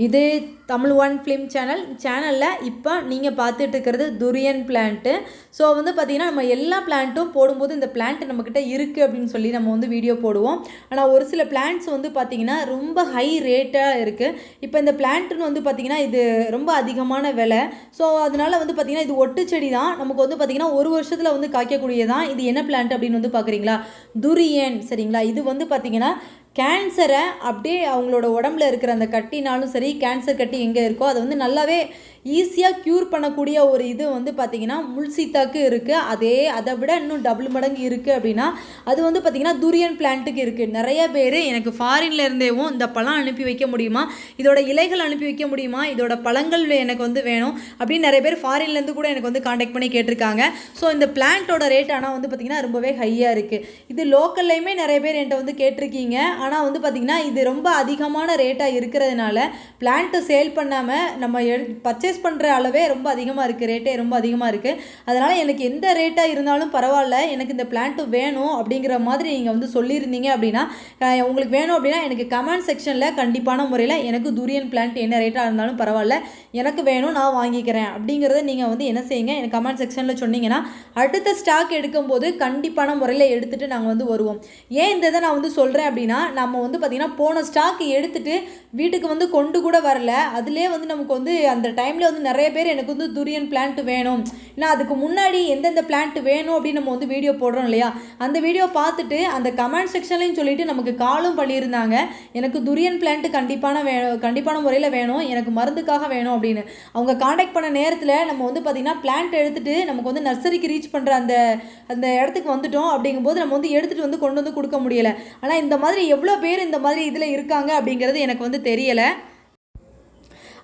இது Tamil one film சேனலில் இப்போ நீங்கள் பார்த்துட்டு இருக்கிறது துரியன் பிளான்ட்டு. ஸோ வந்து பார்த்திங்கன்னா நம்ம எல்லா பிளான்ட்டும் போடும்போது இந்த பிளான்ட் நம்மக்கிட்ட இருக்குது அப்படின்னு சொல்லி நம்ம வந்து வீடியோ போடுவோம். ஆனால் ஒரு சில பிளான்ட்ஸ் வந்து பார்த்திங்கன்னா ரொம்ப ஹை ரேட்டாக இருக்குது. இப்போ இந்த பிளான்ட்டுன்னு வந்து பார்த்திங்கன்னா இது ரொம்ப அதிகமான விலை. ஸோ அதனால் வந்து பார்த்திங்கன்னா இது ஒட்டு செடி தான். நமக்கு வந்து பார்த்திங்கன்னா ஒரு வருஷத்தில் வந்து காய்க்கக்கூடியதான். இது என்ன பிளான்ட் அப்படின்னு வந்து பார்க்குறீங்களா? துரியன். சரிங்களா? இது வந்து பார்த்திங்கன்னா கேன்சரை அப்படியே அவங்களோட உடம்புல இருக்கிற அந்த கட்டினாலும் சரி, கேன்சர் கட்டி எங்கே இருக்கோ அதை வந்து நல்லாவே ஈஸியாக க்யூர் பண்ணக்கூடிய ஒரு இது வந்து பார்த்திங்கன்னா முல்சீத்தாக்கு இருக்குது. அதை விட இன்னும் டபுள் மடங்கு இருக்குது அப்படின்னா அது வந்து பார்த்திங்கன்னா துரியன் பிளான்ட்டுக்கு இருக்குது. நிறைய பேர் எனக்கு ஃபாரின்ல இருந்தேவும் இந்த பழம் அனுப்பி வைக்க முடியுமா, இதோட இலைகள் அனுப்பி வைக்க முடியுமா, இதோட பழங்கள் எனக்கு வந்து வேணும் அப்படின்னு நிறைய பேர் ஃபாரின்லேருந்து கூட எனக்கு வந்து காண்டாக்ட் பண்ணி கேட்டிருக்காங்க. ஸோ இந்த பிளான்ட்டோட ரேட் ஆனால் வந்து பார்த்திங்கன்னா ரொம்பவே ஹையாக இருக்குது. இது லோக்கல்லையுமே நிறைய பேர் என்கிட்ட வந்து கேட்டிருக்கீங்க. ஆனால் வந்து பார்த்திங்கன்னா இது ரொம்ப அதிகமான ரேட்டாக இருக்கிறதுனால பிளான்ட்டை சேல் பண்ணாமல் நம்ம பர்ச்சேஸ் பண்ணுற அளவே ரொம்ப அதிகமாக இருக்குது. ரேட்டே ரொம்ப அதிகமாக இருக்குது. அதனால் எனக்கு எந்த ரேட்டாக இருந்தாலும் பரவாயில்ல, எனக்கு இந்த பிளான்ட்டு வேணும் அப்படிங்கிற மாதிரி நீங்கள் வந்து சொல்லியிருந்தீங்க அப்படின்னா, உங்களுக்கு வேணும் அப்படின்னா எனக்கு கமெண்ட் செக்ஷனில் கண்டிப்பான முறையில் எனக்கு துரியன் பிளான்ட் என்ன ரேட்டாக இருந்தாலும் பரவாயில்ல, எனக்கு வேணும், நான் வாங்கிக்கிறேன் அப்படிங்கிறத நீங்கள் வந்து என்ன செய்யுங்க, எனக்கு கமெண்ட் செக்ஷனில் சொன்னீங்கன்னா அடுத்த ஸ்டாக் எடுக்கும்போது கண்டிப்பான முறையில் எடுத்துகிட்டு நாங்கள் வந்து வருவோம். ஏன் இந்த இதை நான் வந்து சொல்கிறேன் அப்படின்னா, நம்ம வந்து பார்த்திங்கன்னா போன ஸ்டாக் எடுத்துகிட்டு வீட்டுக்கு வந்து கொண்டு கூட வரல. அதிலே வந்து நமக்கு வந்து அந்த டைமில் வந்து நிறைய பேர் எனக்கு வந்து துரியன் பிளான்ட் வேணும், ஏன்னா அதுக்கு முன்னாடி எந்தெந்த பிளான்ட் வேணும் அப்படின்னு நம்ம வந்து வீடியோ போடுறோம் இல்லையா, அந்த வீடியோ பார்த்துட்டு அந்த கமெண்ட் செக்ஷன்லையும் சொல்லிட்டு நமக்கு காலும் பண்ணியிருந்தாங்க, எனக்கு துரியன் பிளான்ட் கண்டிப்பான முறையில் வேணும், எனக்கு மருந்துக்காக வேணும் அப்படின்னு. அவங்க காண்டாக்ட் பண்ண நேரத்தில் நம்ம வந்து பார்த்திங்கன்னா பிளான்ட் எடுத்துகிட்டு நமக்கு வந்து நர்சரிக்கு ரீச் பண்ணுற அந்த இடத்துக்கு வந்துட்டோம். அப்படிங்கும்போது நம்ம வந்து எடுத்துகிட்டு வந்து கொண்டு வந்து கொடுக்க முடியலை. ஆனால் இந்த மாதிரி எவ்வளோ பேர் இந்த மாதிரி இதில் இருக்காங்க அப்படிங்கிறது எனக்கு வந்து தெரியலை.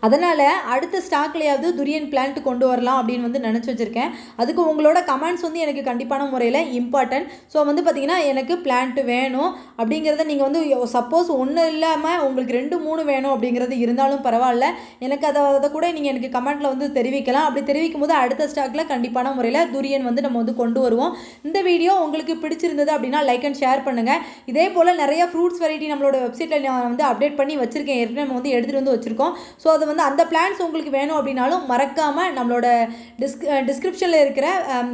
அதனால் அடுத்த ஸ்டாக்லேயாவது துரியன் பிளான்ட் கொண்டு வரலாம் அப்படின்னு வந்து நினச்சி வச்சுருக்கேன். அதுக்கு உங்களோட கமெண்ட்ஸ் வந்து எனக்கு கண்டிப்பான முறையில் இம்பார்ட்டன்ட். ஸோ வந்து பார்த்திங்கன்னா எனக்கு பிளான்ட் வேணும் அப்படிங்கிறத நீங்கள் வந்து சப்போஸ் ஒன்று இல்லாமல் உங்களுக்கு 2-3 வேணும் அப்படிங்கிறது இருந்தாலும் பரவாயில்ல, எனக்கு அதை கூட நீங்கள் எனக்கு கமெண்ட்டில் வந்து தெரிவிக்கலாம். அப்படி தெரிவிக்கும் போது அடுத்த ஸ்டாக்கில் கண்டிப்பான முறையில் துரியன் வந்து நம்ம வந்து கொண்டு வருவோம். இந்த வீடியோ உங்களுக்கு பிடிச்சிருந்தது அப்படின்னா லைக் அண்ட் ஷேர் பண்ணுங்கள். இதே போல் நிறைய ஃப்ரூட்ஸ் வெரைட்டி நம்மளோட வெப்சைட்டில் நான் வந்து அப்டேட் பண்ணி வச்சுருக்கேன். ஏற்கனவே நம்ம வந்து எடுத்துகிட்டு வந்து வச்சுருக்கோம். ஸோ அதை வந்து அந்த பிளான்ஸ் உங்களுக்கு வேணும் அப்படின்னாலும் மறக்காமல் நம்மளோட டிஸ்கிரிப்ஷனில் இருக்கிற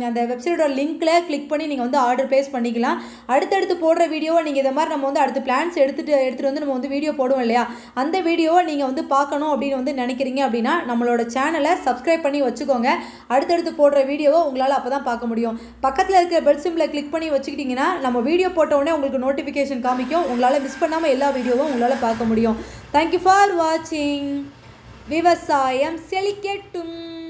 அந்த வெப்சைட்டோட லிங்க்கில் கிளிக் பண்ணி நீங்கள் வந்து ஆர்டர் ப்ளேஸ் பண்ணிக்கலாம். அடுத்தடுத்து போடுற வீடியோவை நீங்கள் இதை மாதிரி நம்ம வந்து அடுத்த பிளான்ஸ் எடுத்துகிட்டு வந்து நம்ம வந்து வீடியோ போடுவோம் இல்லையா, அந்த வீடியோவை நீங்கள் வந்து பார்க்கணும் அப்படின்னு வந்து நினைக்கிறீங்க அப்படின்னா நம்மளோட சேனலை சப்ஸ்கிரைப் பண்ணி வச்சுக்கோங்க. அடுத்தடுத்து போடுற வீடியோவை உங்களால் அப்போ தான் பார்க்க முடியும். பக்கத்தில் இருக்கிற பெல் சிம்பிளை கிளிக் பண்ணி வச்சுக்கிட்டிங்கன்னா நம்ம வீடியோ போட்ட உடனே உங்களுக்கு நோட்டிஃபிகேஷன் காமிக்கும். உங்களால் மிஸ் பண்ணாமல் எல்லா வீடியோவும் உங்களால் பார்க்க முடியும். தேங்க்யூ ஃபார் வாட்சிங். விவசாயம் செழிக்கட்டும்.